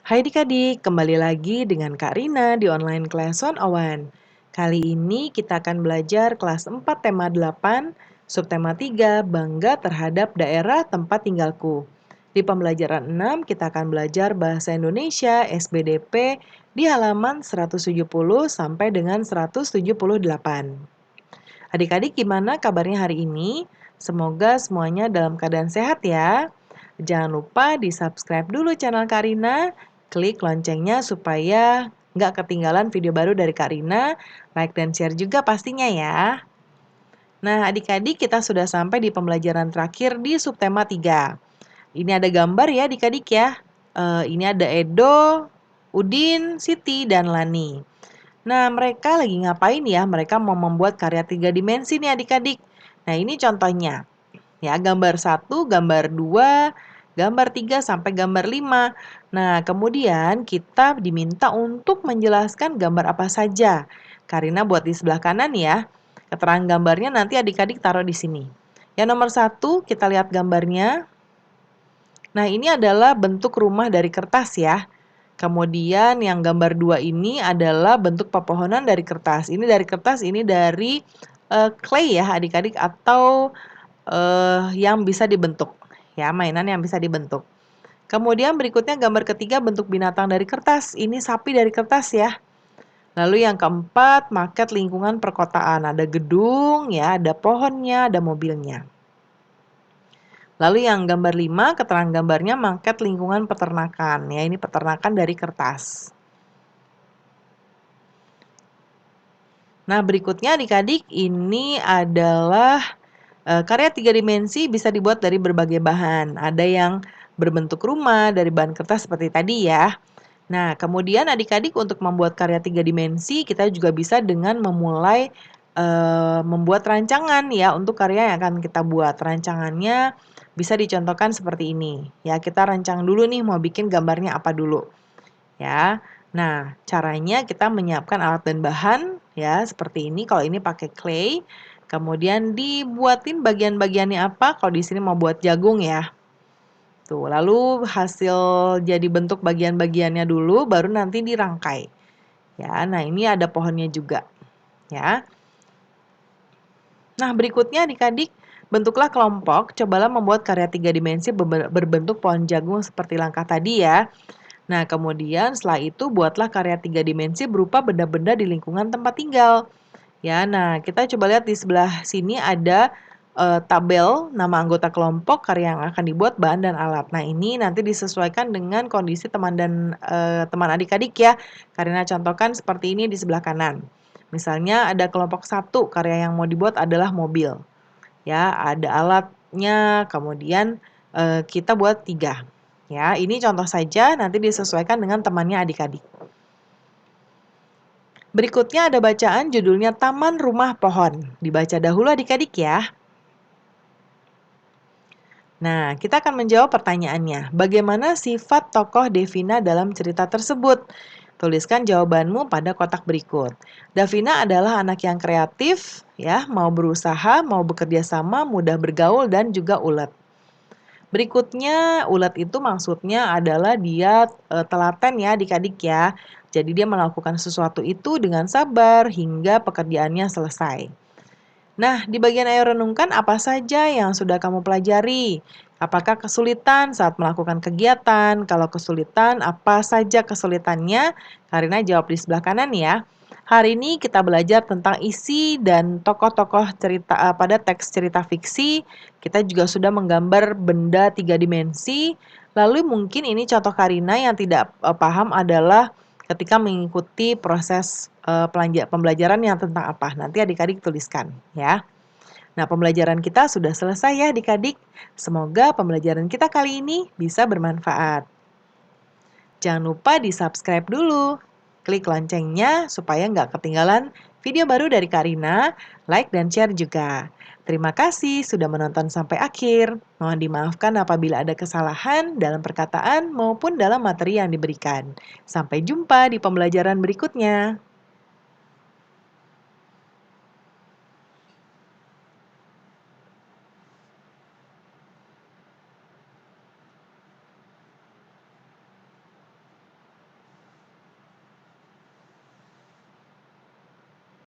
Hai adik-adik, kembali lagi dengan Kak Rina di online class 101. Kali ini kita akan belajar kelas 4 tema 8, subtema 3, bangga terhadap daerah tempat tinggalku. Di pembelajaran 6, kita akan belajar bahasa Indonesia SBDP di halaman 170 sampai dengan 178. Adik-adik gimana kabarnya hari ini? Semoga semuanya dalam keadaan sehat ya. Jangan lupa di-subscribe dulu channel Karina, klik loncengnya supaya nggak ketinggalan video baru dari Karina, like dan share juga pastinya ya. Nah, adik-adik kita sudah sampai di pembelajaran terakhir di subtema 3. Ini ada gambar ya adik-adik ya. Ini ada Edo, Udin, Siti, dan Lani. Nah, mereka lagi ngapain ya? Mereka mau membuat karya 3 dimensi nih adik-adik. Nah, ini contohnya. Ya, gambar 1, gambar 2, gambar 3, sampai gambar 5. Nah, kemudian kita diminta untuk menjelaskan gambar apa saja. Karina buat di sebelah kanan ya. Keterangan gambarnya nanti adik-adik taruh di sini. Yang nomor 1, kita lihat gambarnya. Nah, ini adalah bentuk rumah dari kertas ya. Kemudian yang gambar 2 ini adalah bentuk pepohonan dari kertas. Ini dari kertas, ini dari clay ya adik-adik atau yang bisa dibentuk. Ya, mainan yang bisa dibentuk. Kemudian berikutnya gambar ketiga bentuk binatang dari kertas. Ini sapi dari kertas ya. Lalu yang keempat, maket lingkungan perkotaan. Ada gedung ya, ada pohonnya, ada mobilnya. Lalu yang gambar 5, keterangan gambarnya maket lingkungan peternakan. Ya, ini peternakan dari kertas. Nah, berikutnya adik-adik ini adalah karya 3 dimensi bisa dibuat dari berbagai bahan. Ada yang berbentuk rumah dari bahan kertas seperti tadi ya. Nah, kemudian adik-adik untuk membuat karya 3 dimensi kita juga bisa dengan memulai membuat rancangan ya untuk karya yang akan kita buat. Rancangannya bisa dicontohkan seperti ini. Ya, kita rancang dulu nih mau bikin gambarnya apa dulu. Ya. Nah, caranya kita menyiapkan alat dan bahan ya seperti ini. Kalau ini pakai clay, kemudian dibuatin bagian-bagiannya apa? Kalau di sini mau buat jagung ya. Tuh, lalu hasil jadi bentuk bagian-bagiannya dulu baru nanti dirangkai. Ya, nah ini ada pohonnya juga. Ya. Nah, berikutnya adik-adik bentuklah kelompok, cobalah membuat karya 3 dimensi berbentuk pohon jagung seperti langkah tadi ya. Nah, kemudian setelah itu buatlah karya 3 dimensi berupa benda-benda di lingkungan tempat tinggal. Ya, nah kita coba lihat di sebelah sini ada tabel nama anggota kelompok, karya yang akan dibuat, bahan dan alat. Nah, ini nanti disesuaikan dengan kondisi teman dan teman adik-adik ya. Karena contohkan seperti ini di sebelah kanan. Misalnya ada kelompok 1, karya yang mau dibuat adalah mobil. Ya, ada alatnya, kemudian kita buat 3. Ya, ini contoh saja, nanti disesuaikan dengan temannya adik-adik. Berikutnya ada bacaan judulnya Taman Rumah Pohon. Dibaca dahulu adik-adik ya. Nah, kita akan menjawab pertanyaannya. Bagaimana sifat tokoh Devina dalam cerita tersebut? Tuliskan jawabanmu pada kotak berikut. Davina adalah anak yang kreatif, ya, mau berusaha, mau bekerja sama, mudah bergaul, dan juga ulet. Berikutnya, ulet itu maksudnya adalah dia telaten ya adik-adik ya. Jadi dia melakukan sesuatu itu dengan sabar hingga pekerjaannya selesai. Nah, di bagian ayo renungkan apa saja yang sudah kamu pelajari? Apakah kesulitan saat melakukan kegiatan? Kalau kesulitan, apa saja kesulitannya? Karina jawab di sebelah kanan ya. Hari ini kita belajar tentang isi dan tokoh-tokoh cerita pada teks cerita fiksi. Kita juga sudah menggambar benda 3 dimensi. Lalu mungkin ini contoh Karina yang tidak paham adalah ketika mengikuti proses pembelajaran yang tentang apa. Nanti adik-adik tuliskan ya. Nah, pembelajaran kita sudah selesai ya adik-adik. Semoga pembelajaran kita kali ini bisa bermanfaat. Jangan lupa di-subscribe dulu. Klik loncengnya supaya nggak ketinggalan video baru dari Karina, like dan share juga. Terima kasih sudah menonton sampai akhir. Mohon dimaafkan apabila ada kesalahan dalam perkataan maupun dalam materi yang diberikan. Sampai jumpa di pembelajaran berikutnya.